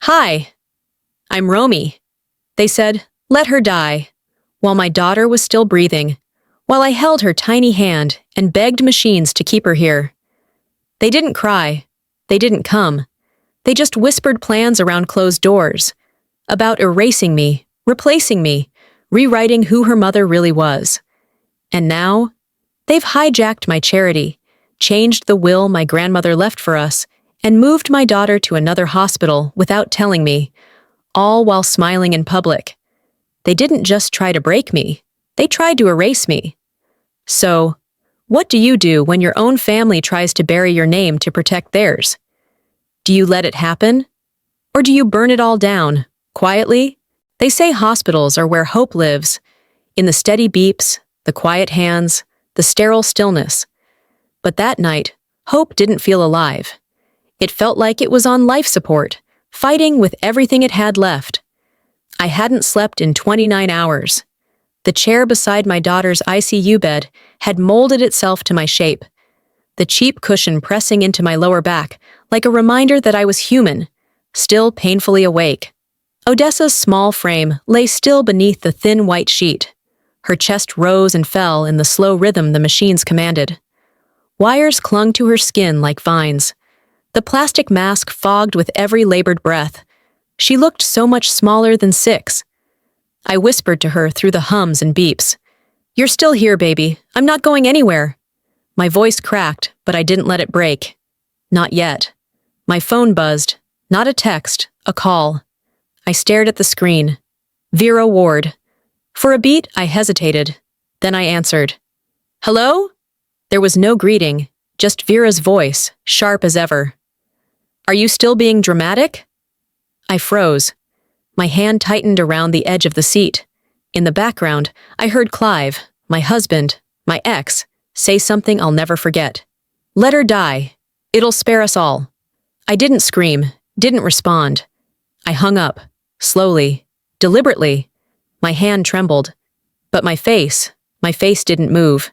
Hi, I'm Romy. They said, let her die, while my daughter was still breathing, while I held her tiny hand and begged machines to keep her here. They didn't cry. They didn't come. They just whispered plans around closed doors, about erasing me, replacing me, rewriting who her mother really was. And now, they've hijacked my charity, changed the will my grandmother left for us, and moved my daughter to another hospital without telling me, all while smiling in public. They didn't just try to break me, they tried to erase me. So, what do you do when your own family tries to bury your name to protect theirs? Do you let it happen? Or do you burn it all down, quietly? They say hospitals are where hope lives, in the steady beeps, the quiet hands, the sterile stillness. But that night, hope didn't feel alive. It felt like it was on life support, fighting with everything it had left. I hadn't slept in 29 hours. The chair beside my daughter's ICU bed had molded itself to my shape, the cheap cushion pressing into my lower back like a reminder that I was human, still painfully awake. Odessa's small frame lay still beneath the thin white sheet. Her chest rose and fell in the slow rhythm the machines commanded. Wires clung to her skin like vines. The plastic mask fogged with every labored breath. She looked so much smaller than 6. I whispered to her through the hums and beeps. "You're still here, baby. I'm not going anywhere." My voice cracked, but I didn't let it break. Not yet. My phone buzzed. Not a text, a call. I stared at the screen. Vera Ward. For a beat, I hesitated. Then I answered. "Hello?" There was no greeting, just Vera's voice, sharp as ever. "Are you still being dramatic?" I froze. My hand tightened around the edge of the seat. In the background, I heard Clive, my husband, my ex, say something I'll never forget. "Let her die. It'll spare us all." I didn't scream, didn't respond. I hung up, slowly, deliberately. My hand trembled. But my face didn't move.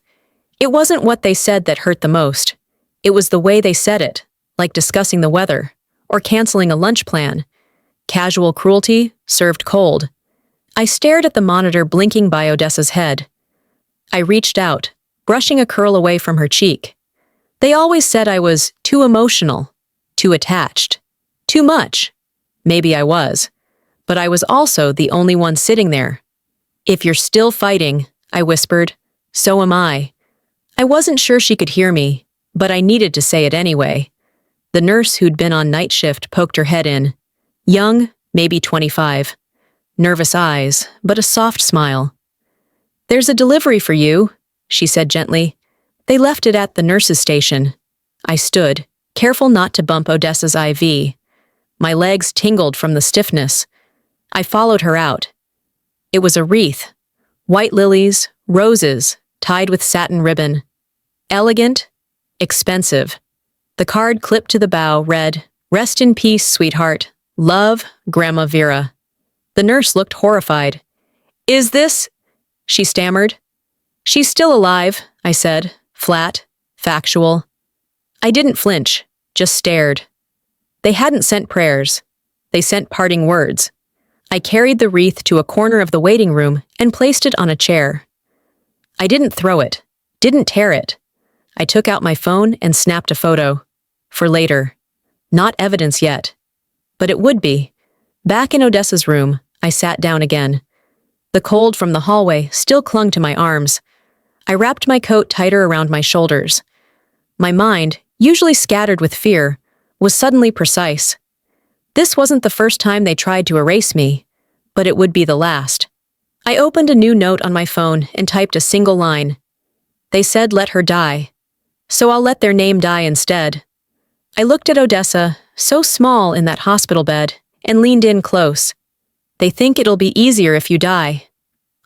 It wasn't what they said that hurt the most. It was the way they said it, like discussing the weather, or canceling a lunch plan. Casual cruelty, served cold. I stared at the monitor blinking by Odessa's head. I reached out, brushing a curl away from her cheek. They always said I was too emotional, too attached, too much. Maybe I was. But I was also the only one sitting there. "If you're still fighting," I whispered, "so am I." I wasn't sure she could hear me, but I needed to say it anyway. The nurse who'd been on night shift poked her head in. Young, maybe 25. Nervous eyes, but a soft smile. "There's a delivery for you," she said gently. They left it at the nurse's station. I stood, careful not to bump Odessa's IV. My legs tingled from the stiffness. I followed her out. It was a wreath. White lilies, roses, tied with satin ribbon. Elegant, expensive. The card clipped to the bow read, "Rest in peace, sweetheart. Love, Grandma Vera." The nurse looked horrified. "Is this?" she stammered. "She's still alive," I said, flat, factual. I didn't flinch, just stared. They hadn't sent prayers. They sent parting words. I carried the wreath to a corner of the waiting room and placed it on a chair. I didn't throw it, didn't tear it. I took out my phone and snapped a photo. For later. Not evidence yet. But it would be. Back in Odessa's room, I sat down again. The cold from the hallway still clung to my arms. I wrapped my coat tighter around my shoulders. My mind, usually scattered with fear, was suddenly precise. This wasn't the first time they tried to erase me, but it would be the last. I opened a new note on my phone and typed a single line. They said let her die. So I'll let their name die instead. I looked at Odessa, so small in that hospital bed, and leaned in close. They think it'll be easier if you die.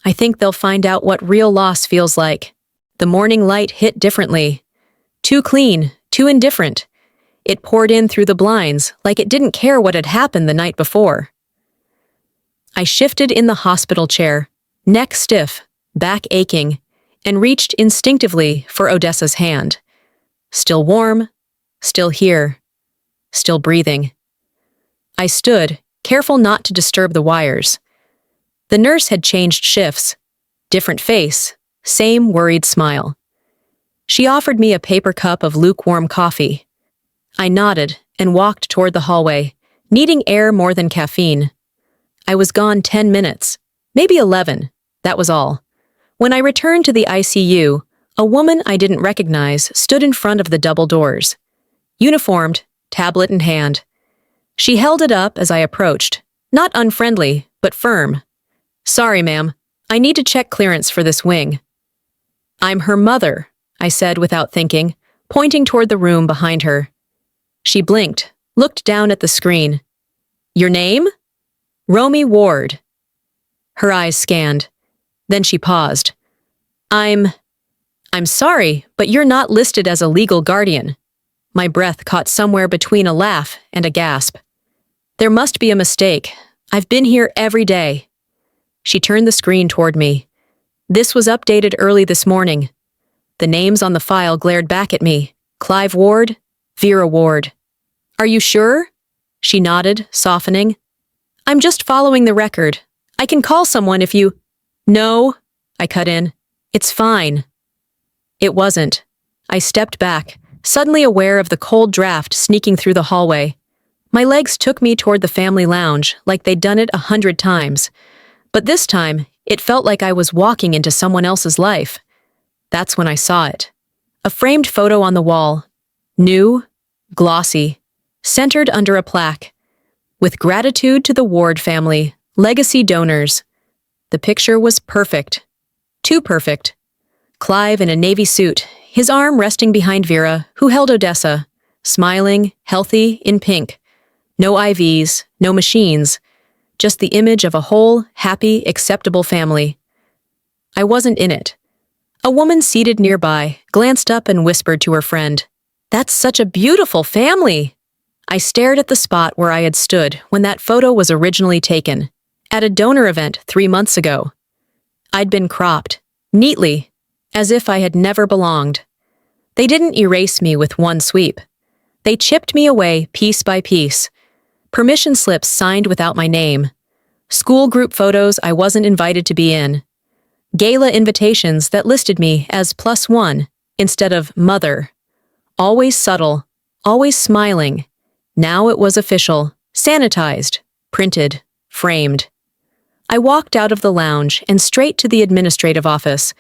I think they'll find out what real loss feels like. The morning light hit differently. Too clean, too indifferent. It poured in through the blinds like it didn't care what had happened the night before. I shifted in the hospital chair, neck stiff, back aching, and reached instinctively for Odessa's hand. Still warm, still here, still breathing. I stood, careful not to disturb the wires. The nurse had changed shifts. Different face, same worried smile. She offered me a paper cup of lukewarm coffee. I nodded and walked toward the hallway, needing air more than caffeine. I was gone 10 minutes, maybe 11, that was all. When I returned to the ICU, a woman I didn't recognize stood in front of the double doors. Uniformed, tablet in hand. She held it up as I approached, not unfriendly, but firm. "Sorry, ma'am, I need to check clearance for this wing." "I'm her mother," I said without thinking, pointing toward the room behind her. She blinked, looked down at the screen. "Your name?" "Romy Ward." Her eyes scanned. Then she paused. I'm sorry, but you're not listed as a legal guardian." My breath caught somewhere between a laugh and a gasp. "There must be a mistake. I've been here every day." She turned the screen toward me. "This was updated early this morning." The names on the file glared back at me. Clive Ward, Vera Ward. "Are you sure?" She nodded, softening. "I'm just following the record. I can call someone if you—" "No," I cut in. "It's fine." It wasn't. I stepped back, suddenly aware of the cold draft sneaking through the hallway. My legs took me toward the family lounge like they'd done it 100 times. But this time, it felt like I was walking into someone else's life. That's when I saw it. A framed photo on the wall. New, glossy, centered under a plaque. "With gratitude to the Ward family, legacy donors." The picture was perfect. Too perfect. Clive in a navy suit, his arm resting behind Vera, who held Odessa, smiling, healthy, in pink. No IVs, no machines, just the image of a whole, happy, acceptable family. I wasn't in it. A woman seated nearby glanced up and whispered to her friend, "That's such a beautiful family." I stared at the spot where I had stood when that photo was originally taken, at a donor event 3 months ago. I'd been cropped, neatly, as if I had never belonged. They didn't erase me with one sweep. They chipped me away piece by piece. Permission slips signed without my name. School group photos I wasn't invited to be in. Gala invitations that listed me as +1 instead of mother. Always subtle, always smiling. Now it was official, sanitized, printed, framed. I walked out of the lounge and straight to the administrative office.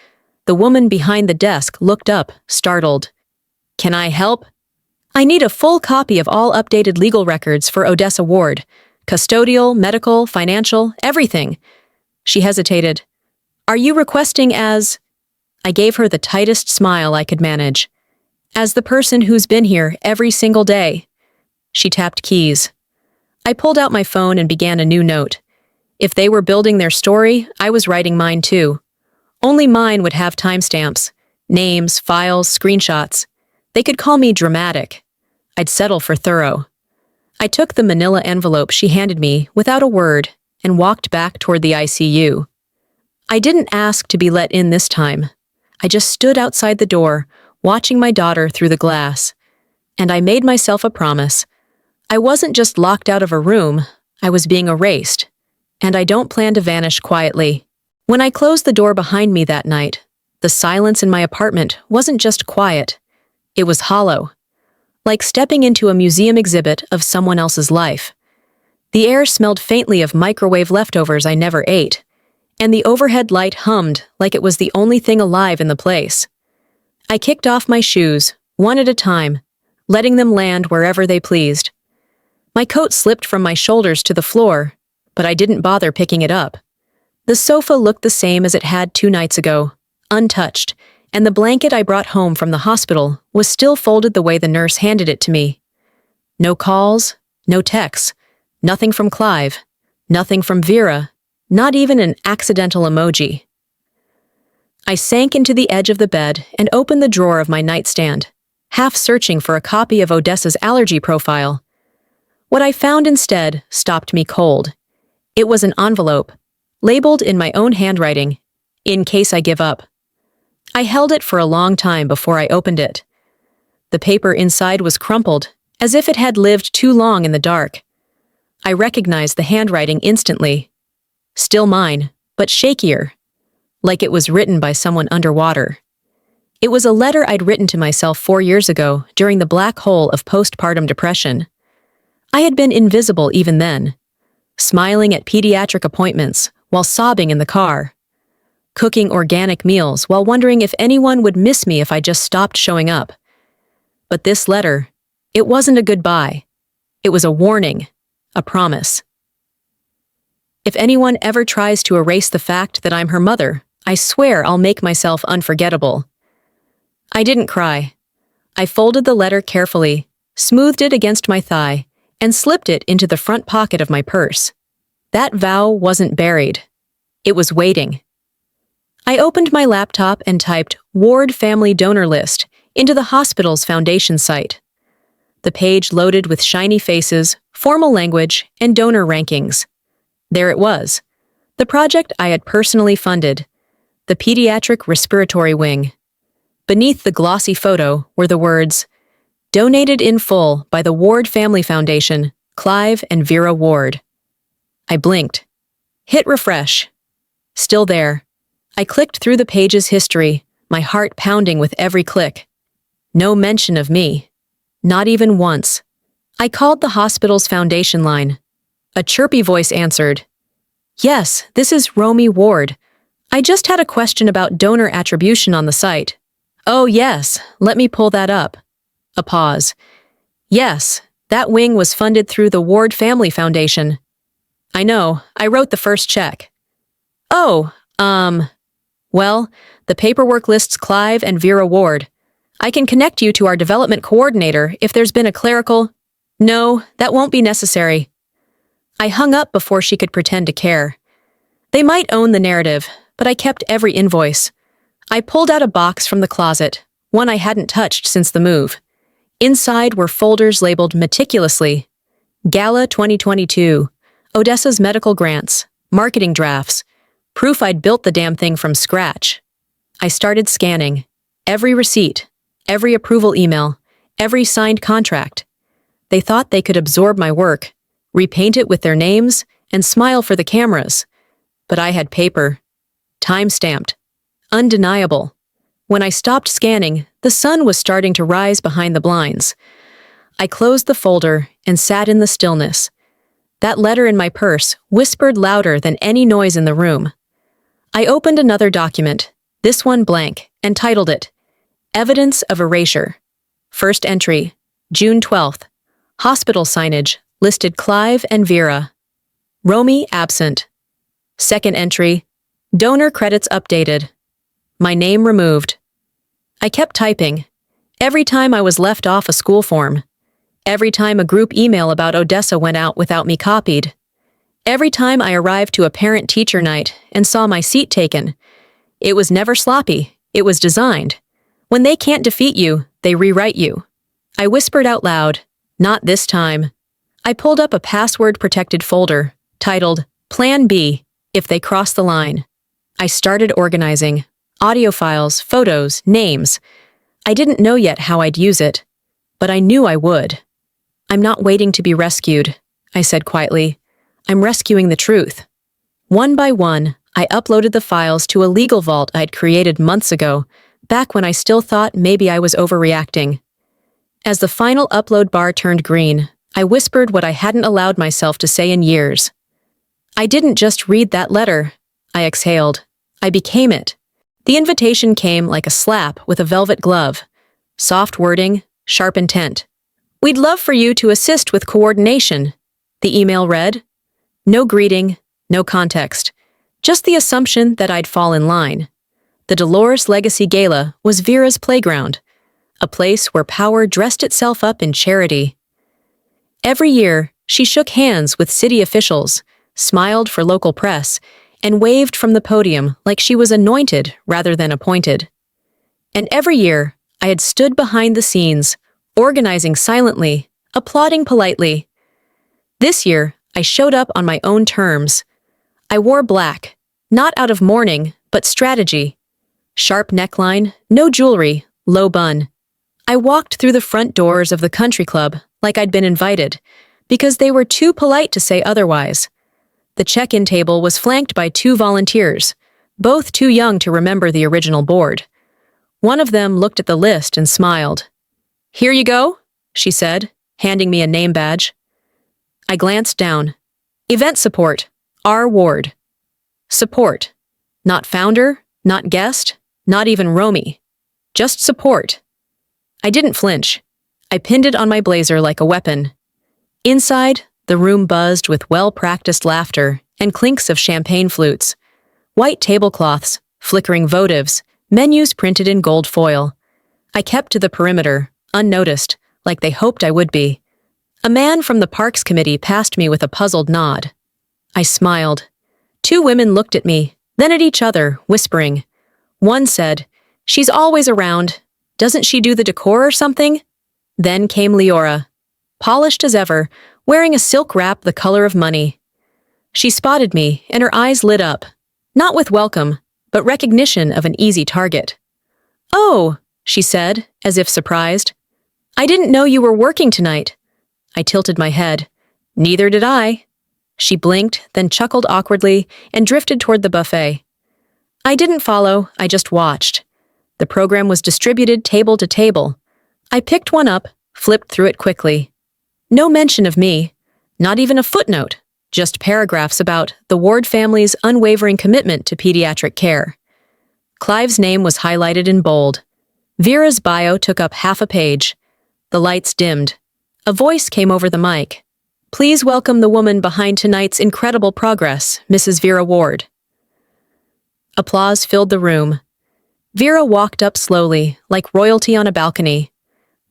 The woman behind the desk looked up, startled. "Can I help?" "I need a full copy of all updated legal records for Odessa Ward. Custodial, medical, financial, everything." She hesitated. "Are you requesting as—" I gave her the tightest smile I could manage. "As the person who's been here every single day." She tapped keys. I pulled out my phone and began a new note. If they were building their story, I was writing mine too. Only mine would have timestamps, names, files, screenshots. They could call me dramatic. I'd settle for thorough. I took the manila envelope she handed me without a word and walked back toward the ICU. I didn't ask to be let in this time. I just stood outside the door, watching my daughter through the glass. And I made myself a promise. I wasn't just locked out of a room, I was being erased. And I don't plan to vanish quietly. When I closed the door behind me that night, the silence in my apartment wasn't just quiet. It was hollow. Like stepping into a museum exhibit of someone else's life. The air smelled faintly of microwave leftovers I never ate, and the overhead light hummed like it was the only thing alive in the place. I kicked off my shoes, one at a time, letting them land wherever they pleased. My coat slipped from my shoulders to the floor, but I didn't bother picking it up. The sofa looked the same as it had 2 nights ago, untouched, and the blanket I brought home from the hospital was still folded the way the nurse handed it to me. No calls, no texts, nothing from Clive, nothing from Vera, not even an accidental emoji. I sank into the edge of the bed and opened the drawer of my nightstand, half searching for a copy of Odessa's allergy profile. What I found instead stopped me cold. It was an envelope, labeled in my own handwriting, "In case I give up." I held it for a long time before I opened it. The paper inside was crumpled, as if it had lived too long in the dark. I recognized the handwriting instantly. Still mine, but shakier, like it was written by someone underwater. It was a letter I'd written to myself 4 years ago during the black hole of postpartum depression. I had been invisible even then, smiling at pediatric appointments while sobbing in the car, cooking organic meals while wondering if anyone would miss me if I just stopped showing up. But this letter, it wasn't a goodbye. It was a warning, a promise. If anyone ever tries to erase the fact that I'm her mother, I swear I'll make myself unforgettable. I didn't cry. I folded the letter carefully, smoothed it against my thigh, and slipped it into the front pocket of my purse. That vow wasn't buried. It was waiting. I opened my laptop and typed Ward Family Donor List into the hospital's foundation site. The page loaded with shiny faces, formal language, and donor rankings. There it was, the project I had personally funded, the Pediatric Respiratory Wing. Beneath the glossy photo were the words, "Donated in full by the Ward Family Foundation, Clive and Vera Ward." I blinked. Hit refresh. Still there. I clicked through the page's history, my heart pounding with every click. No mention of me. Not even once. I called the hospital's foundation line. A chirpy voice answered, "Yes, this is Romy Ward. I just had a question about donor attribution on the site." "Oh yes, let me pull that up." A pause. "Yes, that wing was funded through the Ward Family Foundation." "I know, I wrote the first check." "Oh, well, the paperwork lists Clive and Vera Ward. I can connect you to our development coordinator if there's been a clerical—" "No, that won't be necessary." I hung up before she could pretend to care. They might own the narrative, but I kept every invoice. I pulled out a box from the closet, one I hadn't touched since the move. Inside were folders labeled meticulously. Gala 2022, Odessa's medical grants, marketing drafts, proof I'd built the damn thing from scratch. I started scanning. Every receipt, every approval email, every signed contract. They thought they could absorb my work, repaint it with their names, and smile for the cameras. But I had paper. Time-stamped. Undeniable. When I stopped scanning, the sun was starting to rise behind the blinds. I closed the folder and sat in the stillness. That letter in my purse whispered louder than any noise in the room. I opened another document, this one blank, and titled it, Evidence of Erasure. First entry, June 12th. Hospital signage listed Clive and Vera. Romy absent. Second entry, donor credits updated. My name removed. I kept typing. Every time I was left off a school form. Every time a group email about Odessa went out without me copied. Every time I arrived to a parent-teacher night and saw my seat taken. It was never sloppy. It was designed. When they can't defeat you, they rewrite you. I whispered out loud, "Not this time." I pulled up a password-protected folder, titled Plan B, if they cross the line. I started organizing. Audio files, photos, names. I didn't know yet how I'd use it, but I knew I would. "I'm not waiting to be rescued," I said quietly. "I'm rescuing the truth." One by one, I uploaded the files to a legal vault I'd created months ago, back when I still thought maybe I was overreacting. As the final upload bar turned green, I whispered what I hadn't allowed myself to say in years. I didn't just read that letter. I exhaled. I became it. The invitation came like a slap with a velvet glove. Soft wording, sharp intent. "We'd love for you to assist with coordination," the email read. No greeting, no context. Just the assumption that I'd fall in line. The Dolores Legacy Gala was Vera's playground, a place where power dressed itself up in charity. Every year, she shook hands with city officials, smiled for local press, and waved from the podium like she was anointed rather than appointed. And every year, I had stood behind the scenes, organizing silently, applauding politely. This year, I showed up on my own terms. I wore black, not out of mourning, but strategy. Sharp neckline, no jewelry, low bun. I walked through the front doors of the country club like I'd been invited, because they were too polite to say otherwise. The check-in table was flanked by 2 volunteers, both too young to remember the original board. One of them looked at the list and smiled. "Here you go," she said, handing me a name badge. I glanced down. Event support, R. Ward. Support. Not founder, not guest, not even Romy. Just support. I didn't flinch. I pinned it on my blazer like a weapon. Inside, the room buzzed with well-practiced laughter and clinks of champagne flutes. White tablecloths, flickering votives, menus printed in gold foil. I kept to the perimeter, unnoticed, like they hoped I would be. A man from the Parks Committee passed me with a puzzled nod. I smiled. 2 women looked at me, then at each other, whispering. One said, "She's always around. Doesn't she do the decor or something?" Then came Leora, polished as ever, wearing a silk wrap the color of money. She spotted me, and her eyes lit up, not with welcome, but recognition of an easy target. "Oh," she said, as if surprised. "I didn't know you were working tonight." I tilted my head. "Neither did I." She blinked, then chuckled awkwardly, and drifted toward the buffet. I didn't follow, I just watched. The program was distributed table to table. I picked one up, flipped through it quickly. No mention of me, not even a footnote, just paragraphs about the Ward family's unwavering commitment to pediatric care. Clive's name was highlighted in bold. Vera's bio took up half a page. The lights dimmed. A voice came over the mic. "Please welcome the woman behind tonight's incredible progress, Mrs. Vera Ward." Applause filled the room. Vera walked up slowly, like royalty on a balcony.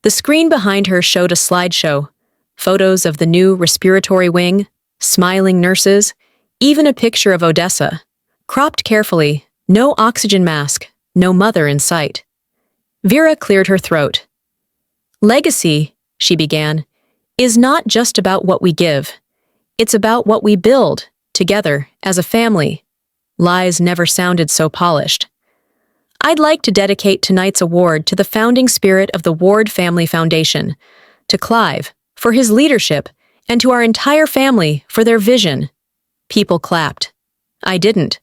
The screen behind her showed a slideshow, photos of the new respiratory wing, smiling nurses, even a picture of Odessa, cropped carefully, no oxygen mask, no mother in sight. Vera cleared her throat. "Legacy," she began, "is not just about what we give. It's about what we build, together, as a family." Lies never sounded so polished. "I'd like to dedicate tonight's award to the founding spirit of the Ward Family Foundation, to Clive, for his leadership, and to our entire family for their vision." People clapped. I didn't.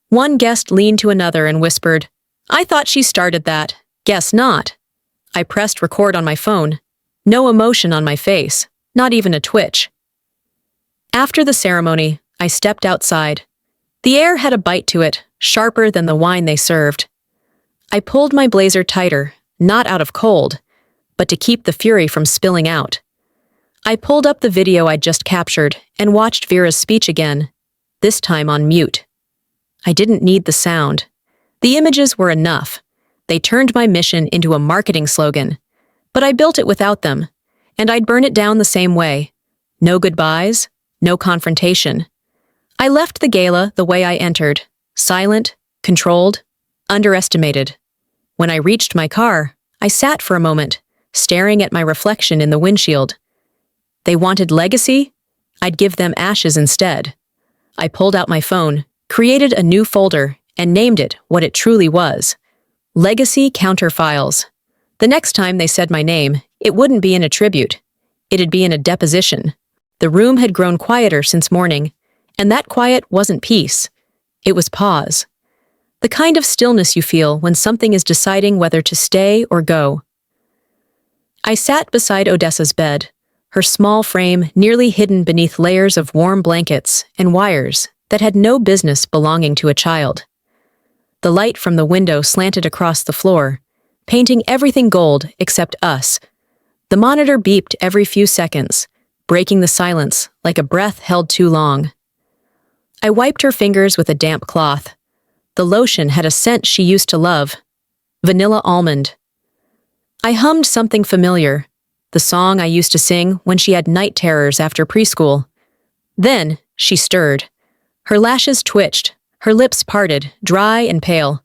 One guest leaned to another and whispered, "I thought she started that. Guess not." I pressed record on my phone. No emotion on my face, not even a twitch. After the ceremony, I stepped outside. The air had a bite to it, sharper than the wine they served. I pulled my blazer tighter, not out of cold, but to keep the fury from spilling out. I pulled up the video I'd just captured and watched Vera's speech again, this time on mute. I didn't need the sound. The images were enough. They turned my mission into a marketing slogan. But I built it without them, and I'd burn it down the same way. No goodbyes, no confrontation. I left the gala the way I entered, silent, controlled, underestimated. When I reached my car, I sat for a moment, staring at my reflection in the windshield. They wanted legacy? I'd give them ashes instead. I pulled out my phone, created a new folder, and named it what it truly was. Legacy Counter Files. The next time they said my name, it wouldn't be in a tribute. It'd be in a deposition. The room had grown quieter since morning, and that quiet wasn't peace. It was pause. The kind of stillness you feel when something is deciding whether to stay or go. I sat beside Odessa's bed, her small frame nearly hidden beneath layers of warm blankets and wires that had no business belonging to a child. The light from the window slanted across the floor, painting everything gold except us. The monitor beeped every few seconds, breaking the silence like a breath held too long. I wiped her fingers with a damp cloth. The lotion had a scent she used to love, vanilla almond. I hummed something familiar, the song I used to sing when she had night terrors after preschool. Then she stirred. Her lashes twitched, her lips parted, dry and pale.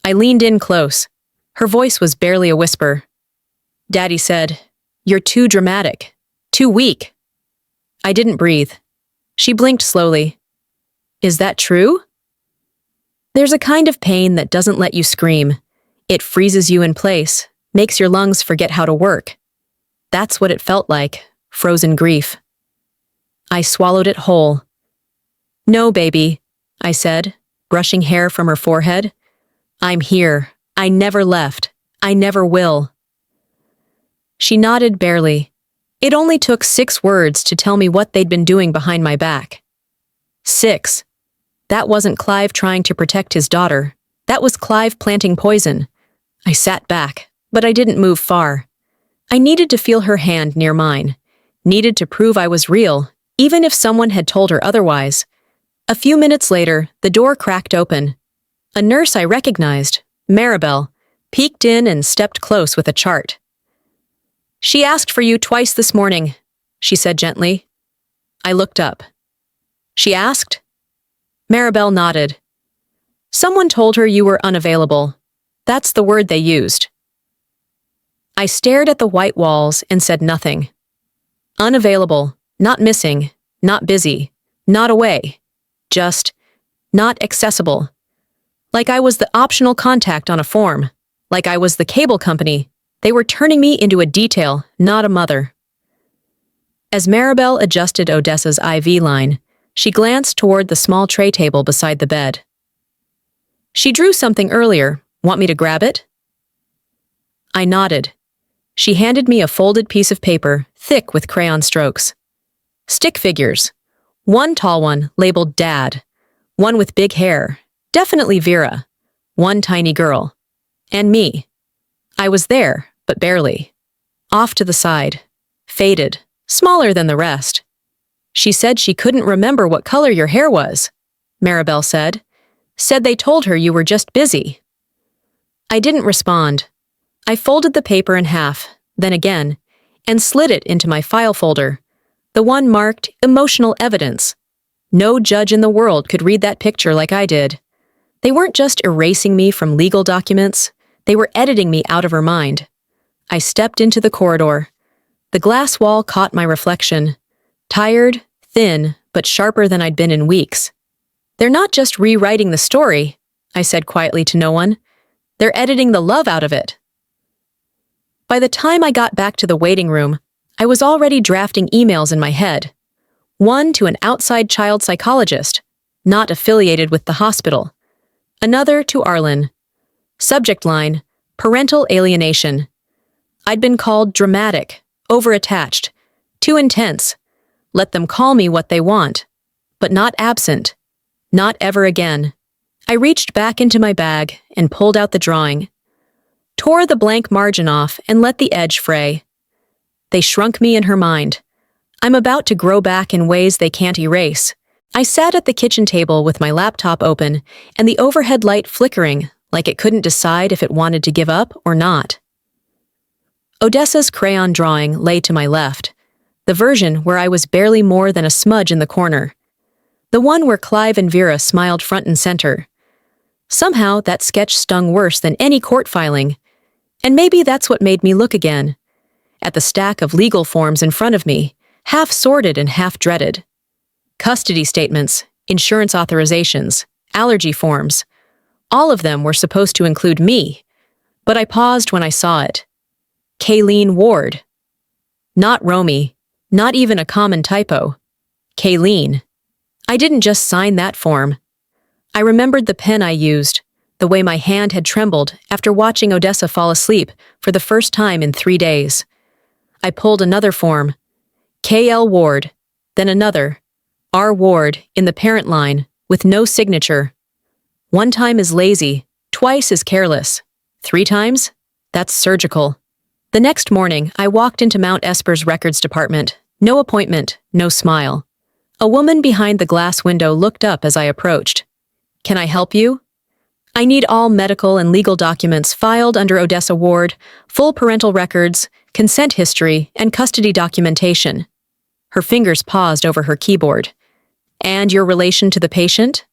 I leaned in close. Her voice was barely a whisper. Daddy said, "You're too dramatic, too weak." I didn't breathe. She blinked slowly. "Is that true?" There's a kind of pain that doesn't let you scream. It freezes you in place, makes your lungs forget how to work. That's what it felt like, frozen grief. I swallowed it whole. "No, baby," I said, brushing hair from her forehead. "I'm here. I never left. I never will." She nodded barely. It only took 6 words to tell me what they'd been doing behind my back. 6. That wasn't Clive trying to protect his daughter. That was Clive planting poison. I sat back, but I didn't move far. I needed to feel her hand near mine. Needed to prove I was real, even if someone had told her otherwise. A few minutes later, the door cracked open. A nurse I recognized, Maribel, peeked in and stepped close with a chart. "She asked for you twice this morning," she said gently. I looked up. "She asked?" Maribel nodded. "Someone told her you were unavailable. That's the word they used." I stared at the white walls and said nothing. Unavailable, not missing, not busy, not away. Just not accessible. Like I was the optional contact on a form. Like I was the cable company. They were turning me into a detail, not a mother. As Maribel adjusted Odessa's IV line, she glanced toward the small tray table beside the bed. "She drew something earlier. Want me to grab it?" I nodded. She handed me a folded piece of paper, thick with crayon strokes. Stick figures. One tall one, labeled Dad. One with big hair. Definitely Vera. One tiny girl. And me. I was there, but barely. Off to the side. Faded. Smaller than the rest. "She said she couldn't remember what color your hair was," Maribel said. "Said they told her you were just busy." I didn't respond. I folded the paper in half, then again, and slid it into my file folder, the one marked Emotional Evidence. No judge in the world could read that picture like I did. They weren't just erasing me from legal documents, they were editing me out of her mind. I stepped into the corridor. The glass wall caught my reflection. Tired, thin, but sharper than I'd been in weeks. "They're not just rewriting the story," I said quietly to no one. "They're editing the love out of it." By the time I got back to the waiting room, I was already drafting emails in my head. One to an outside child psychologist, not affiliated with the hospital. Another to Arlen. Subject line, parental alienation. I'd been called dramatic, overattached, too intense. Let them call me what they want, but not absent. Not ever again. I reached back into my bag and pulled out the drawing. Tore the blank margin off and let the edge fray. They shrunk me in her mind. I'm about to grow back in ways they can't erase. I sat at the kitchen table with my laptop open and the overhead light flickering like it couldn't decide if it wanted to give up or not. Odessa's crayon drawing lay to my left, the version where I was barely more than a smudge in the corner. The one where Clive and Vera smiled front and center. Somehow that sketch stung worse than any court filing. And maybe that's what made me look again. At the stack of legal forms in front of me, half sorted and half dreaded. Custody statements, insurance authorizations, allergy forms. All of them were supposed to include me, but I paused when I saw it. Kayleen Ward. Not Romy, not even a common typo. Kayleen. I didn't just sign that form. I remembered the pen I used, the way my hand had trembled after watching Odessa fall asleep for the first time in 3 days. I pulled another form. K.L. Ward, then another. R. Ward in the parent line, with no signature. 1 time is lazy, twice is careless. 3 times? That's surgical. The next morning, I walked into Mount Esper's records department. No appointment, no smile. A woman behind the glass window looked up as I approached. "Can I help you?" "I need all medical and legal documents filed under Odessa Ward, full parental records, consent history, and custody documentation." Her fingers paused over her keyboard. "And your relation to the patient?"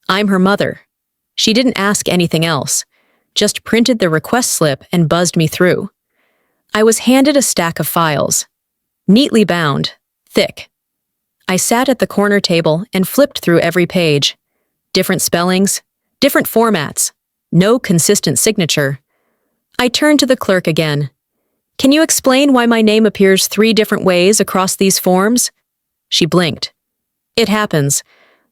"I'm her mother." She didn't ask anything else, just printed the request slip and buzzed me through. I was handed a stack of files. Neatly bound, thick. I sat at the corner table and flipped through every page. Different spellings, different formats, no consistent signature. I turned to the clerk again. "Can you explain why my name appears 3 different ways across these forms?" She blinked. It happens.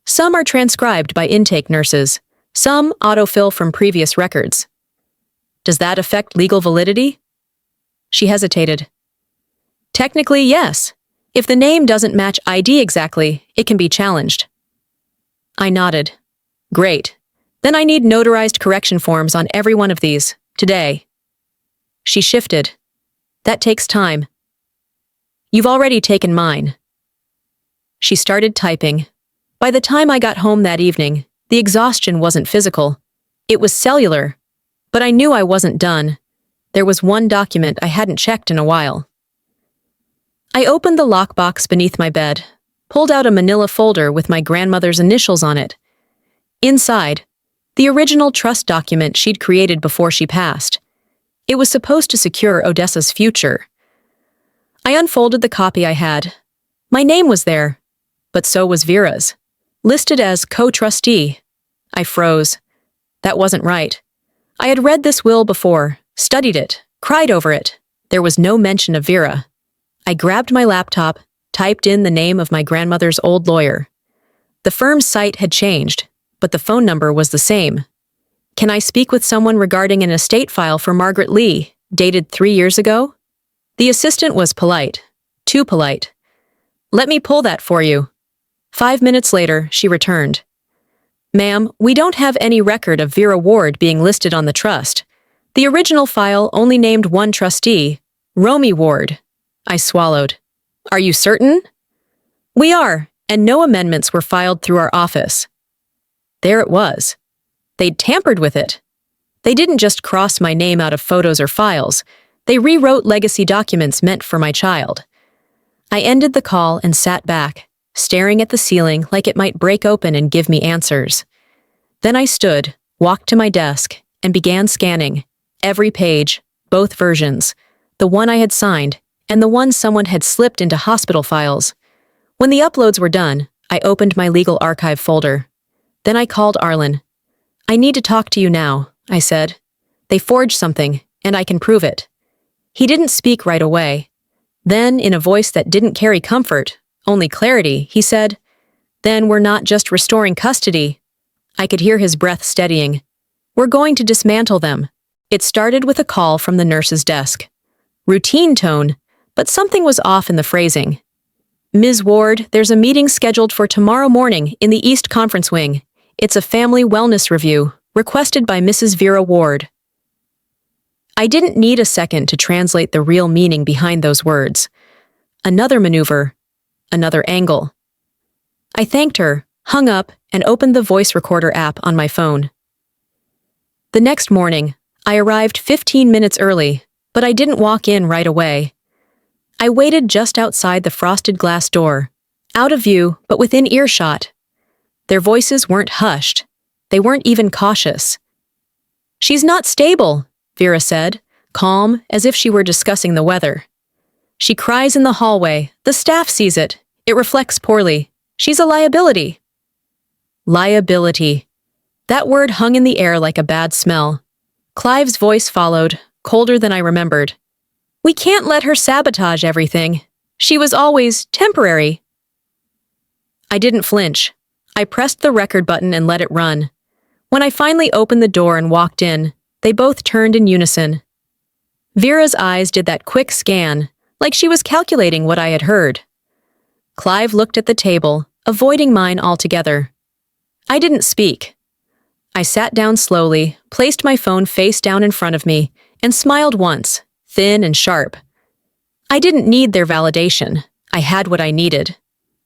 Some are transcribed by intake nurses. Some autofill from previous records. Does that affect legal validity? She hesitated. Technically, yes. If the name doesn't match ID exactly, it can be challenged. I nodded. Great. Then I need notarized correction forms on every one of these, today. She shifted. That takes time. You've already taken mine. She started typing. By the time I got home that evening, the exhaustion wasn't physical. It was cellular. But I knew I wasn't done. There was one document I hadn't checked in a while. I opened the lockbox beneath my bed, pulled out a manila folder with my grandmother's initials on it. Inside, the original trust document she'd created before she passed. It was supposed to secure Odessa's future. I unfolded the copy I had. My name was there, but so was Vera's, listed as co-trustee. I froze. That wasn't right. I had read this will before, studied it, cried over it. There was no mention of Vera. I grabbed my laptop, typed in the name of my grandmother's old lawyer. The firm's site had changed, but the phone number was the same. Can I speak with someone regarding an estate file for Margaret Lee, dated 3 years ago? The assistant was polite. Too polite. Let me pull that for you. 5 minutes later, she returned. Ma'am, we don't have any record of Vera Ward being listed on the trust. The original file only named one trustee, Romy Ward. I swallowed. Are you certain? We are, and no amendments were filed through our office. There it was. They'd tampered with it. They didn't just cross my name out of photos or files. They rewrote legacy documents meant for my child. I ended the call and sat back, staring at the ceiling like it might break open and give me answers. Then I stood, walked to my desk, and began scanning. Every page, both versions, the one I had signed, and the one someone had slipped into hospital files. When the uploads were done, I opened my legal archive folder. Then I called Arlen. I need to talk to you now, I said. They forged something, and I can prove it. He didn't speak right away. Then, in a voice that didn't carry comfort, only clarity, he said, Then we're not just restoring custody. I could hear his breath steadying. We're going to dismantle them. It started with a call from the nurse's desk. Routine tone, but something was off in the phrasing. Ms. Ward, there's a meeting scheduled for tomorrow morning in the East Conference Wing. It's a family wellness review, requested by Mrs. Vera Ward. I didn't need a second to translate the real meaning behind those words. Another maneuver, another angle. I thanked her, hung up, and opened the voice recorder app on my phone. The next morning, I arrived 15 minutes early, but I didn't walk in right away. I waited just outside the frosted glass door, out of view but within earshot. Their voices weren't hushed. They weren't even cautious. She's not stable, Vera said, calm as if she were discussing the weather. She cries in the hallway. The staff sees it. It reflects poorly. She's a liability. Liability. That word hung in the air like a bad smell. Clive's voice followed, colder than I remembered. We can't let her sabotage everything. She was always temporary. I didn't flinch. I pressed the record button and let it run. When I finally opened the door and walked in, they both turned in unison. Vera's eyes did that quick scan, like she was calculating what I had heard. Clive looked at the table, avoiding mine altogether. I didn't speak. I sat down slowly, placed my phone face down in front of me, and smiled once, thin and sharp. I didn't need their validation. I had what I needed.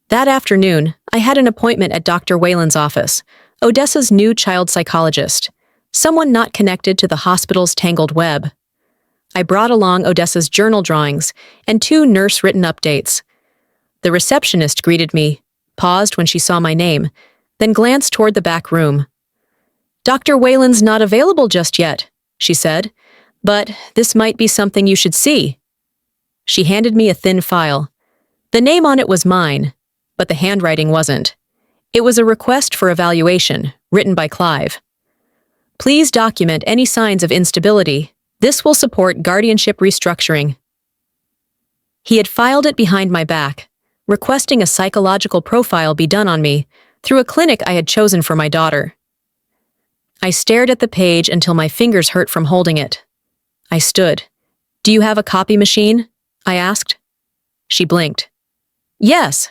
That afternoon, I had an appointment at Dr. Whalen's office, Odessa's new child psychologist, someone not connected to the hospital's tangled web. I brought along Odessa's journal drawings and 2 nurse-written updates. The receptionist greeted me, paused when she saw my name, then glanced toward the back room. Dr. Whalen's not available just yet, she said, but this might be something you should see. She handed me a thin file. The name on it was mine, but the handwriting wasn't. It was a request for evaluation, written by Clive. Please document any signs of instability. This will support guardianship restructuring. He had filed it behind my back, requesting a psychological profile be done on me through a clinic I had chosen for my daughter. I stared at the page until my fingers hurt from holding it. I stood. "Do you have a copy machine?" I asked. She blinked. "Yes."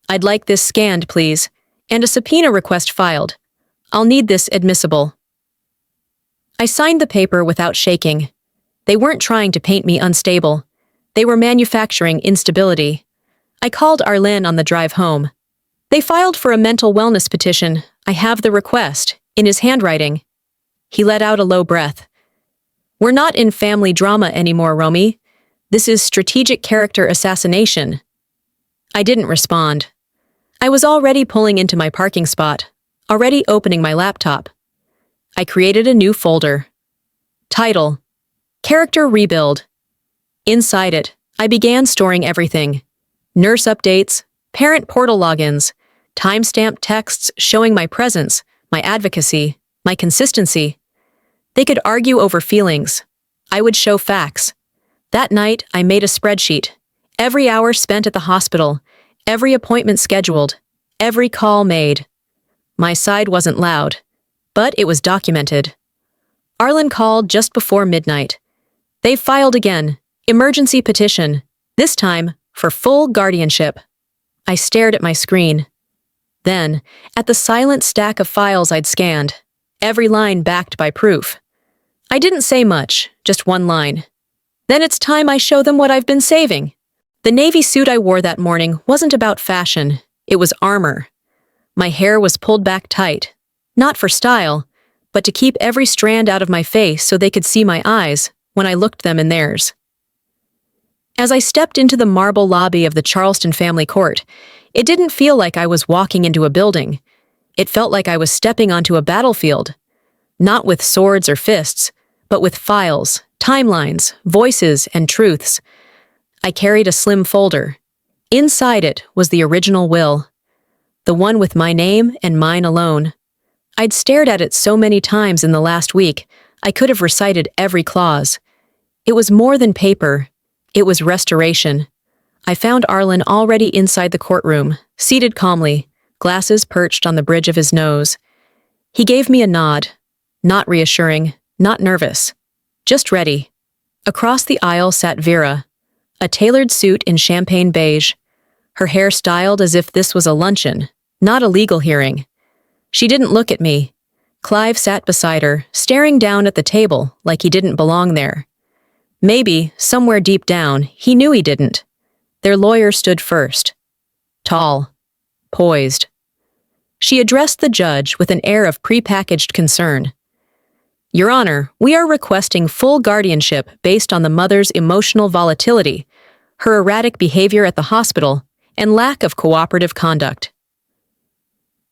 "I'd like this scanned, please, and a subpoena request filed. I'll need this admissible." I signed the paper without shaking. They weren't trying to paint me unstable. They were manufacturing instability. I called Arlen on the drive home. "They filed for a mental wellness petition. I have the request," in his handwriting. He let out a low breath. "We're not in family drama anymore, Romy. This is strategic character assassination." I didn't respond. I was already pulling into my parking spot, already opening my laptop. I created a new folder. Title: Character Rebuild. Inside it, I began storing everything. Nurse updates, parent portal logins, timestamped texts showing my presence, my advocacy, my consistency. They could argue over feelings. I would show facts. That night, I made a spreadsheet. Every hour spent at the hospital, every appointment scheduled, every call made. My side wasn't loud, but it was documented. Arlen called just before midnight. They filed again, emergency petition, this time for full guardianship. I stared at my screen. Then, at the silent stack of files I'd scanned, every line backed by proof. I didn't say much, just one line. "Then it's time I show them what I've been saving." The navy suit I wore that morning wasn't about fashion, it was armor. My hair was pulled back tight, not for style, but to keep every strand out of my face so they could see my eyes when I looked them in theirs. As I stepped into the marble lobby of the Charleston family court, it didn't feel like I was walking into a building. It felt like I was stepping onto a battlefield, not with swords or fists, but with files, timelines, voices, and truths. I carried a slim folder. Inside it was the original will, the one with my name and mine alone. I'd stared at it so many times in the last week, I could have recited every clause. It was more than paper. It was restoration. I found Arlen already inside the courtroom, seated calmly, glasses perched on the bridge of his nose. He gave me a nod, not reassuring, not nervous, just ready. Across the aisle sat Vera, a tailored suit in champagne beige, her hair styled as if this was a luncheon, not a legal hearing. She didn't look at me. Clive sat beside her, staring down at the table like he didn't belong there. Maybe, somewhere deep down, he knew he didn't. Their lawyer stood first. Tall. Poised. She addressed the judge with an air of prepackaged concern. "Your Honor, we are requesting full guardianship based on the mother's emotional volatility, her erratic behavior at the hospital, and lack of cooperative conduct."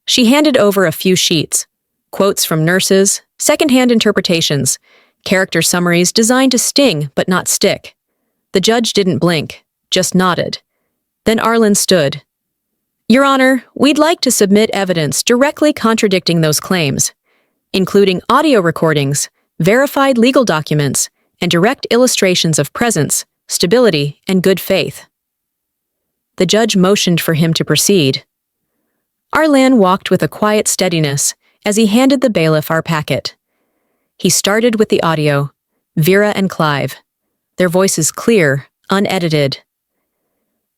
She handed over a few sheets, quotes from nurses, secondhand interpretations, character summaries designed to sting but not stick. The judge didn't blink, just nodded. Then Arlen stood. "Your Honor, we'd like to submit evidence directly contradicting those claims, including audio recordings, verified legal documents, and direct illustrations of presence, stability, and good faith." The judge motioned for him to proceed. Arlen walked with a quiet steadiness as he handed the bailiff our packet. He started with the audio, Vera and Clive, their voices clear, unedited.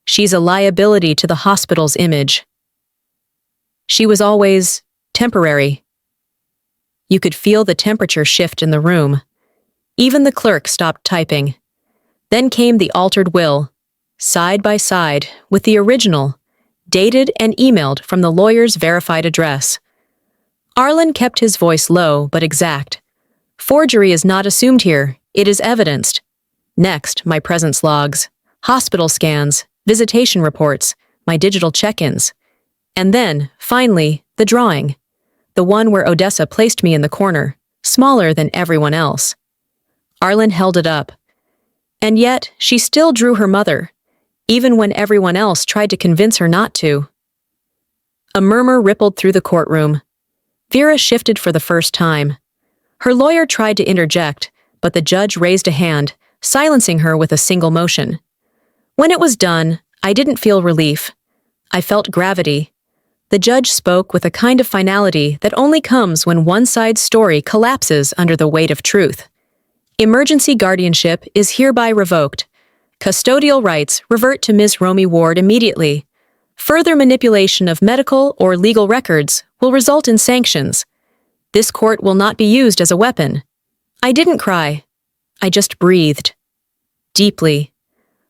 "She's a liability to the hospital's image. She was always temporary." You could feel the temperature shift in the room. Even the clerk stopped typing. Then came the altered will, side by side with the original, dated and emailed from the lawyer's verified address. Arlen kept his voice low but exact. "Forgery is not assumed here, it is evidenced." Next, my presence logs, hospital scans, visitation reports, my digital check-ins. And then, finally, the drawing. The one where Odessa placed me in the corner, smaller than everyone else. Arlen held it up. And yet, she still drew her mother, even when everyone else tried to convince her not to. A murmur rippled through the courtroom. Vera shifted for the first time. Her lawyer tried to interject, but the judge raised a hand, silencing her with a single motion. When it was done, I didn't feel relief. I felt gravity. The judge spoke with a kind of finality that only comes when one side's story collapses under the weight of truth. Emergency guardianship is hereby revoked. Custodial rights revert to Ms. Romy Ward immediately. Further manipulation of medical or legal records will result in sanctions. This court will not be used as a weapon. I didn't cry. I just breathed. Deeply.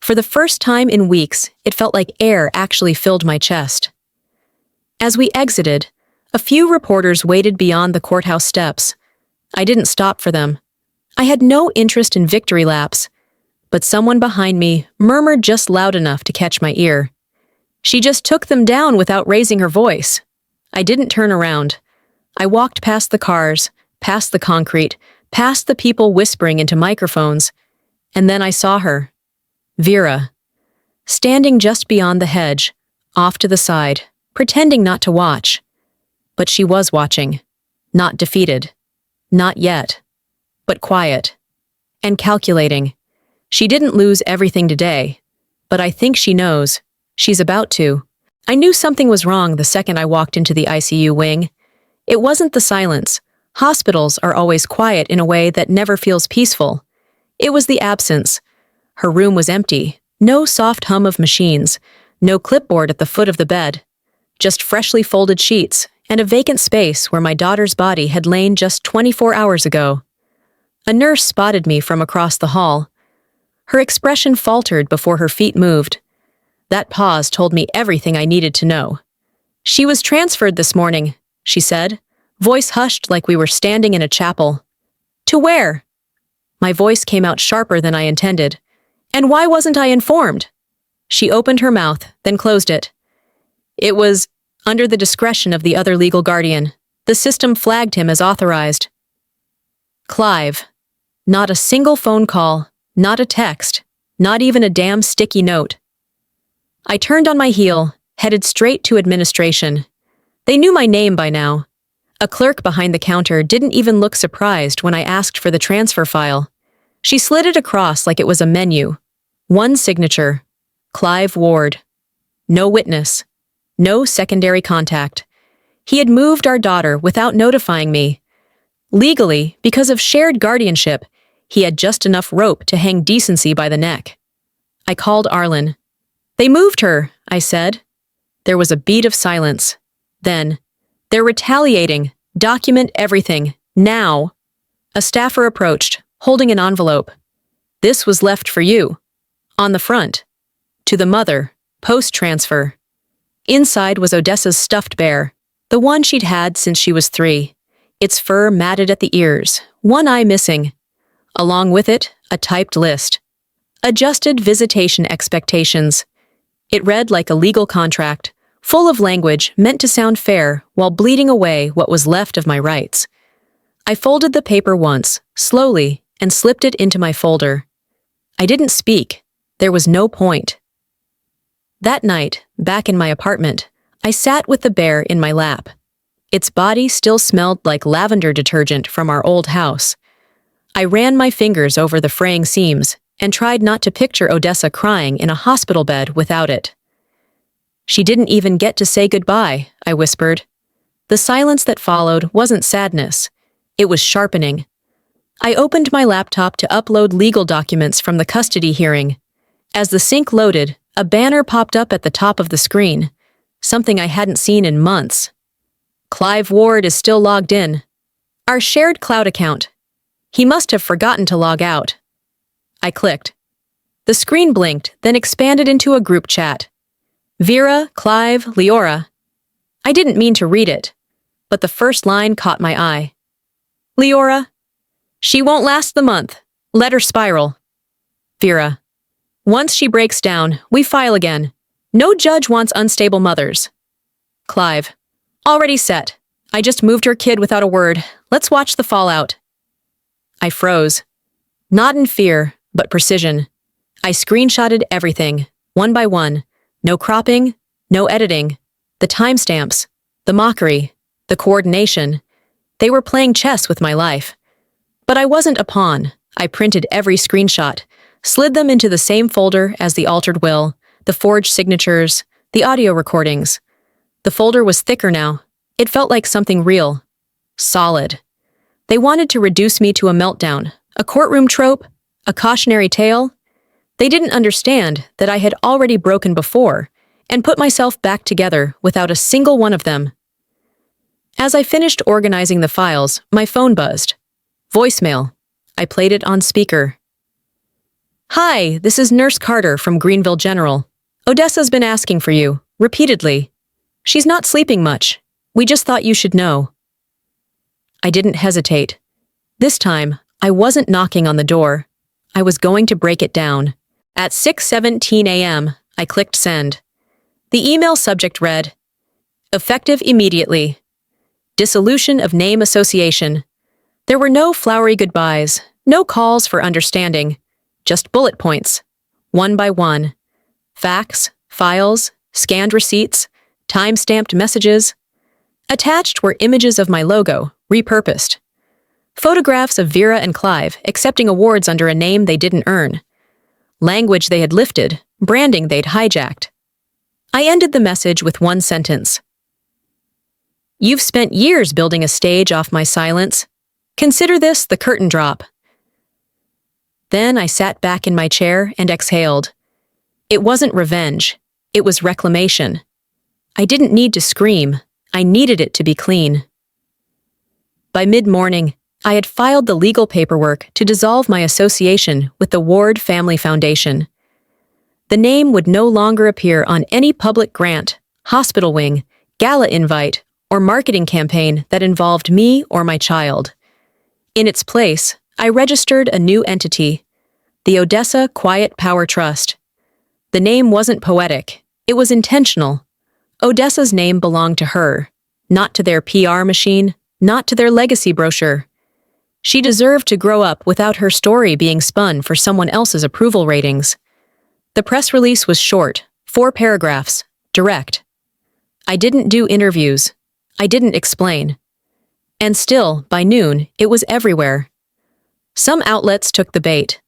For the first time in weeks, it felt like air actually filled my chest. As we exited, a few reporters waited beyond the courthouse steps. I didn't stop for them. I had no interest in victory laps, but someone behind me murmured just loud enough to catch my ear. She just took them down without raising her voice. I didn't turn around. I walked past the cars, past the concrete, past the people whispering into microphones, and then I saw her. Vera. Standing just beyond the hedge, off to the side, pretending not to watch. But she was watching. Not defeated. Not yet. But quiet. And calculating. She didn't lose everything today, but I think she knows. She's about to. I knew something was wrong the second I walked into the ICU wing. It wasn't the silence. Hospitals are always quiet in a way that never feels peaceful. It was the absence. Her room was empty. No soft hum of machines. No clipboard at the foot of the bed. Just freshly folded sheets and a vacant space where my daughter's body had lain just 24 hours ago. A nurse spotted me from across the hall. Her expression faltered before her feet moved. That pause told me everything I needed to know. She was transferred this morning, she said, voice hushed like we were standing in a chapel. To where? My voice came out sharper than I intended. And why wasn't I informed? She opened her mouth, then closed it. It was under the discretion of the other legal guardian. The system flagged him as authorized. Clive. Not a single phone call, not a text, not even a damn sticky note. I turned on my heel, headed straight to administration. They knew my name by now. A clerk behind the counter didn't even look surprised when I asked for the transfer file. She slid it across like it was a menu. One signature. Clive Ward. No witness. No secondary contact. He had moved our daughter without notifying me. Legally, because of shared guardianship, he had just enough rope to hang decency by the neck. I called Arlen. They moved her, I said. There was a beat of silence. Then, they're retaliating. Document everything. Now. A staffer approached, holding an envelope. This was left for you. On the front. To the mother. Post-transfer. Inside was Odessa's stuffed bear, the one she'd had since she was 3. Its fur matted at the ears, one eye missing. Along with it, a typed list. Adjusted visitation expectations. It read like a legal contract, full of language meant to sound fair while bleeding away what was left of my rights. I folded the paper once, slowly, and slipped it into my folder. I didn't speak. There was no point. That night, back in my apartment, I sat with the bear in my lap. Its body still smelled like lavender detergent from our old house. I ran my fingers over the fraying seams and tried not to picture Odessa crying in a hospital bed without it. She didn't even get to say goodbye, I whispered. The silence that followed wasn't sadness. It was sharpening. I opened my laptop to upload legal documents from the custody hearing. As the sync loaded, a banner popped up at the top of the screen, something I hadn't seen in months. Clive Ward is still logged in. Our shared cloud account. He must have forgotten to log out. I clicked. The screen blinked, then expanded into a group chat. Vera, Clive, Leora. I didn't mean to read it, but the first line caught my eye. Leora. She won't last the month. Let her spiral. Vera. Once she breaks down, we file again. No judge wants unstable mothers. Clive. Already set. I just moved her kid without a word. Let's watch the fallout. I froze. Not in fear, but precision. I screenshotted everything, one by one. No cropping, no editing. The timestamps, the mockery, the coordination. They were playing chess with my life. But I wasn't a pawn. I printed every screenshot, slid them into the same folder as the altered will, The forged signatures, the audio recordings. The folder was thicker now. It felt like something real. Solid. They wanted to reduce me to a meltdown, a courtroom trope, a cautionary tale. They didn't understand that I had already broken before and put myself back together without a single one of them. As I finished organizing the files, my phone buzzed. Voicemail. I played it on speaker. "Hi, this is Nurse Carter from Greenville General. Odessa's been asking for you, repeatedly. She's not sleeping much. We just thought you should know." I didn't hesitate. This time, I wasn't knocking on the door. I was going to break it down. At 6:17 a.m., I clicked send. The email subject read, "Effective immediately. Dissolution of name association." There were no flowery goodbyes, no calls for understanding, just bullet points, one by one. Facts, files, scanned receipts, time-stamped messages. Attached were images of my logo, repurposed. Photographs of Vera and Clive accepting awards under a name they didn't earn. Language they had lifted, branding they'd hijacked. I ended the message with one sentence. "You've spent years building a stage off my silence. Consider this the curtain drop." Then I sat back in my chair and exhaled. It wasn't revenge. It was reclamation. I didn't need to scream. I needed it to be clean. By mid-morning, I had filed the legal paperwork to dissolve my association with the Ward Family Foundation. The name would no longer appear on any public grant, hospital wing, gala invite, or marketing campaign that involved me or my child. In its place, I registered a new entity, the Odessa Quiet Power Trust. The name wasn't poetic. It was intentional. Odessa's name belonged to her, not to their PR machine, not to their legacy brochure. She deserved to grow up without her story being spun for someone else's approval ratings. The press release was short, 4 paragraphs, direct. I didn't do interviews. I didn't explain. And still, by noon, it was everywhere. Some outlets took the bait.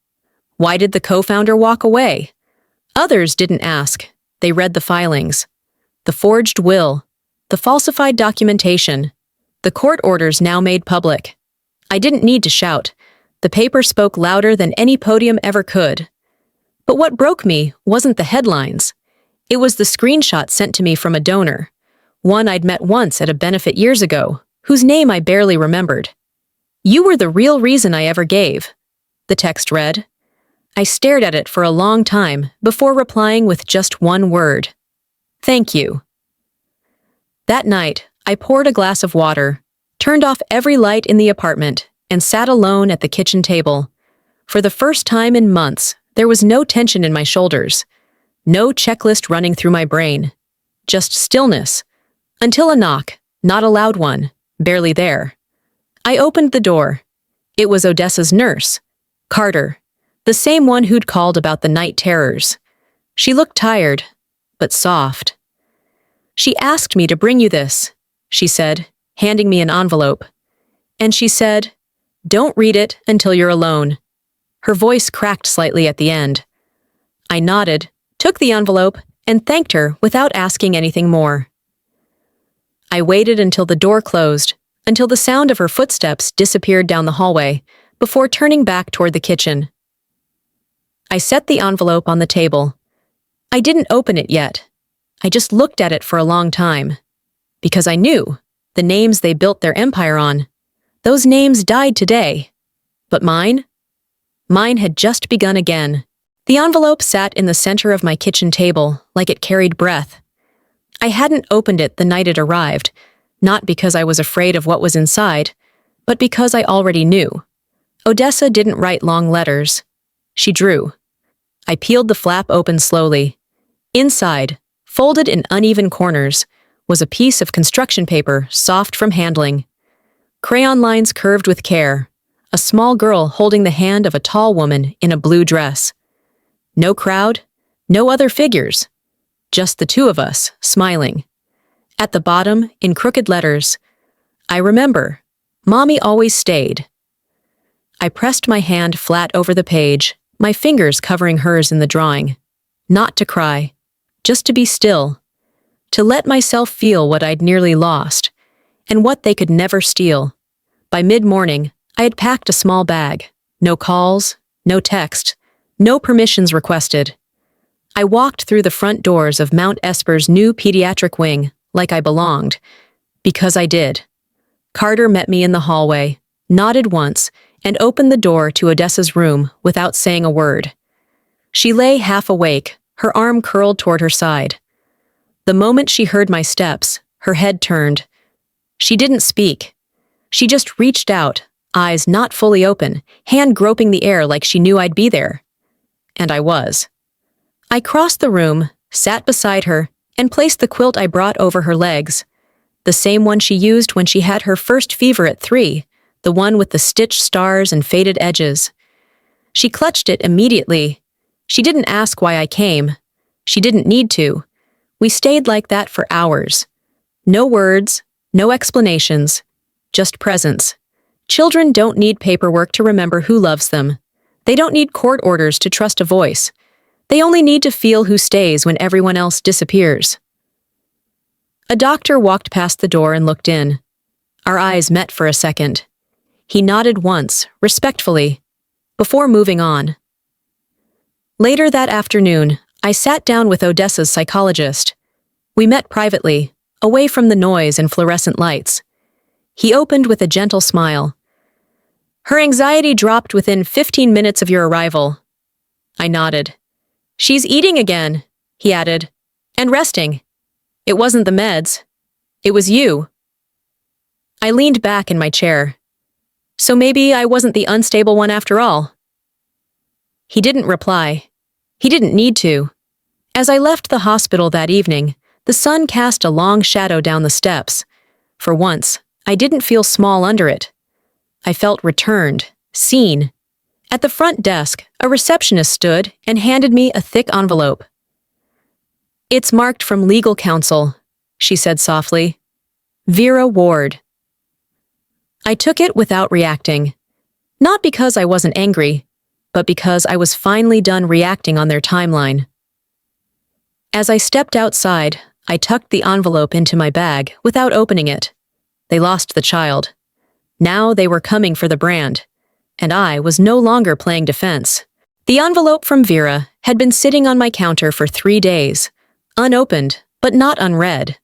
Why did the co-founder walk away? Others didn't ask. They read the filings. The forged will. The falsified documentation. The court orders now made public. I didn't need to shout. The paper spoke louder than any podium ever could. But what broke me wasn't the headlines. It was the screenshot sent to me from a donor, one I'd met once at a benefit years ago, whose name I barely remembered. "You were the real reason I ever gave," the text read. I stared at it for a long time before replying with just one word. "Thank you." That night, I poured a glass of water, turned off every light in the apartment, and sat alone at the kitchen table. For the first time in months, there was no tension in my shoulders, no checklist running through my brain, just stillness, until a knock, not a loud one, barely there. I opened the door. It was Odessa's nurse, Carter, the same one who'd called about the night terrors. She looked tired, but soft. "She asked me to bring you this," she said, handing me an envelope. And she said, "Don't read it until you're alone." Her voice cracked slightly at the end. I nodded, took the envelope, and thanked her without asking anything more. I waited until the door closed, until the sound of her footsteps disappeared down the hallway, before turning back toward the kitchen. I set the envelope on the table. I didn't open it yet. I just looked at it for a long time. Because I knew, the names they built their empire on, those names died today. But mine? Mine had just begun again. The envelope sat in the center of my kitchen table, like it carried breath. I hadn't opened it the night it arrived, not because I was afraid of what was inside, but because I already knew. Odessa didn't write long letters. She drew. I peeled the flap open slowly. Inside, folded in uneven corners, was a piece of construction paper soft from handling. Crayon lines curved with care. A small girl holding the hand of a tall woman in a blue dress. No crowd, no other figures. Just the two of us, smiling. At the bottom, in crooked letters, "I remember. Mommy always stayed." I pressed my hand flat over the page, my fingers covering hers in the drawing. Not to cry, just to be still, to let myself feel what I'd nearly lost, and what they could never steal. By mid-morning, I had packed a small bag. No calls, no text, no permissions requested. I walked through the front doors of Mount Esper's new pediatric wing like I belonged, because I did. Carter met me in the hallway, nodded once, and opened the door to Odessa's room without saying a word. She lay half awake, her arm curled toward her side. The moment she heard my steps, her head turned. She didn't speak. She just reached out, eyes not fully open, hand groping the air like she knew I'd be there. And I was. I crossed the room, sat beside her, and placed the quilt I brought over her legs. The same one she used when she had her first fever at 3, the one with the stitched stars and faded edges. She clutched it immediately. She didn't ask why I came. She didn't need to. We stayed like that for hours. No words, no explanations, just presence. Children don't need paperwork to remember who loves them. They don't need court orders to trust a voice. They only need to feel who stays when everyone else disappears. A doctor walked past the door and looked in. Our eyes met for a second. He nodded once, respectfully, before moving on. Later that afternoon, I sat down with Odessa's psychologist. We met privately, away from the noise and fluorescent lights. He opened with a gentle smile. Her anxiety dropped within 15 minutes of your arrival. I nodded. She's eating again, he added, and resting. It wasn't the meds. It was you. I leaned back in my chair. So maybe I wasn't the unstable one after all. He didn't reply. He didn't need to. As I left the hospital that evening, the sun cast a long shadow down the steps. For once, I didn't feel small under it. I felt returned, seen. At the front desk, a receptionist stood and handed me a thick envelope. It's marked from legal counsel, she said softly. Vera Ward. I took it without reacting. Not because I wasn't angry, but because I was finally done reacting on their timeline. As I stepped outside, I tucked the envelope into my bag without opening it. They lost the child. Now they were coming for the brand, and I was no longer playing defense. The envelope from Vera had been sitting on my counter for 3 days, unopened, but not unread.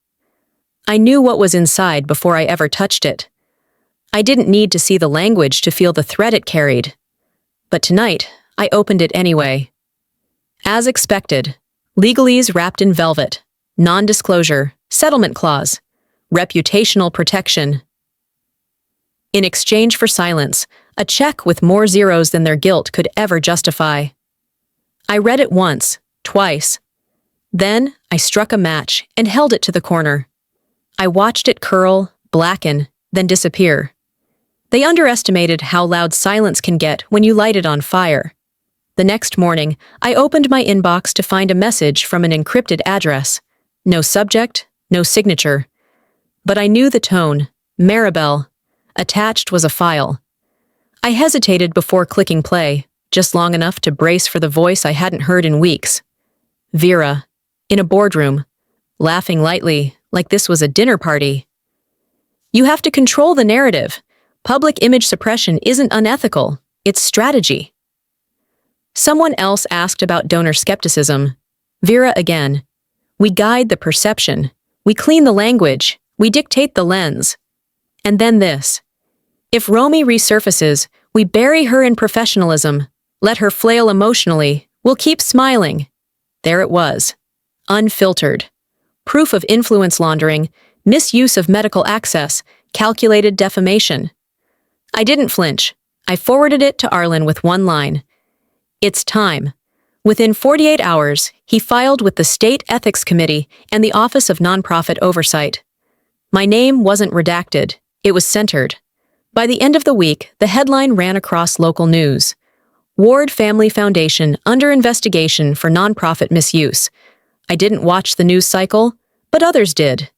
I knew what was inside before I ever touched it. I didn't need to see the language to feel the threat it carried. But tonight, I opened it anyway. As expected, legalese wrapped in velvet, non-disclosure, settlement clause, reputational protection. In exchange for silence, a check with more zeros than their guilt could ever justify. I read it once, twice. Then I struck a match and held it to the corner. I watched it curl, blacken, then disappear. They underestimated how loud silence can get when you light it on fire. The next morning, I opened my inbox to find a message from an encrypted address. No subject, no signature. But I knew the tone. Maribel. Attached was a file. I hesitated before clicking play, just long enough to brace for the voice I hadn't heard in weeks. Vera, in a boardroom, laughing lightly, like this was a dinner party. You have to control the narrative. Public image suppression isn't unethical, it's strategy. Someone else asked about donor skepticism. Vera again. We guide the perception. We clean the language. We dictate the lens. And then this. If Romy resurfaces, we bury her in professionalism. Let her flail emotionally. We'll keep smiling. There it was. Unfiltered. Proof of influence laundering, misuse of medical access, calculated defamation. I didn't flinch. I forwarded it to Arlen with one line. It's time. Within 48 hours, he filed with the State Ethics Committee and the Office of Nonprofit Oversight. My name wasn't redacted. It was centered. By the end of the week, the headline ran across local news. Ward Family Foundation under investigation for nonprofit misuse. I didn't watch the news cycle, but others did.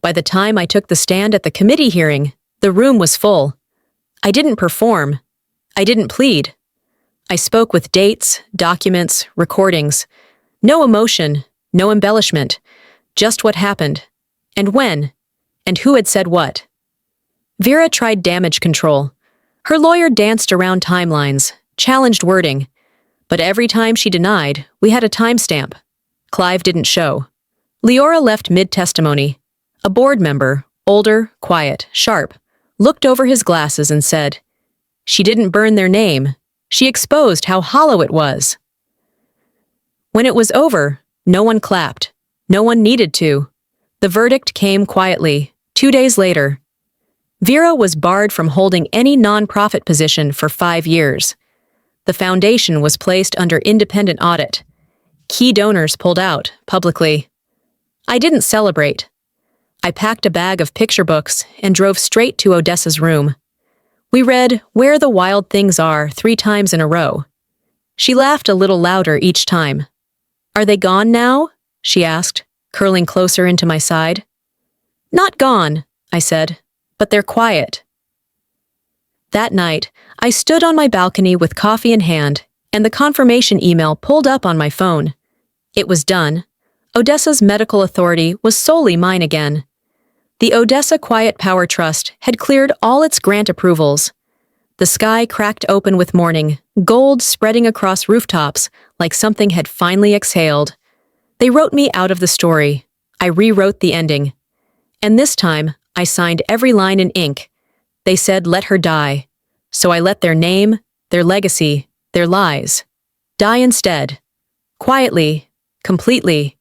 By the time I took the stand at the committee hearing, the room was full. I didn't perform. I didn't plead. I spoke with dates, documents, recordings. No emotion, no embellishment, just what happened, and when, and who had said what. Vera tried damage control. Her lawyer danced around timelines, challenged wording, but every time she denied, we had a timestamp. Clive didn't show. Leora left mid-testimony. A board member, older, quiet, sharp, looked over his glasses and said, "She didn't burn their name. She exposed how hollow it was." When it was over, no one clapped. No one needed to. The verdict came quietly, 2 days later. Vera was barred from holding any non-profit position for 5 years. The foundation was placed under independent audit. Key donors pulled out, publicly. I didn't celebrate. I packed a bag of picture books and drove straight to Odessa's room. We read Where the Wild Things Are 3 times in a row. She laughed a little louder each time. "Are they gone now?" she asked, curling closer into my side. "Not gone," I said, "but they're quiet." That night, I stood on my balcony with coffee in hand, and the confirmation email pulled up on my phone. It was done. Odessa's medical authority was solely mine again. The Odessa Quiet Power Trust had cleared all its grant approvals. The sky cracked open with morning, gold spreading across rooftops like something had finally exhaled. They wrote me out of the story. I rewrote the ending. And this time, I signed every line in ink. They said let her die. So I let their name, their legacy, their lies die instead. Quietly, completely,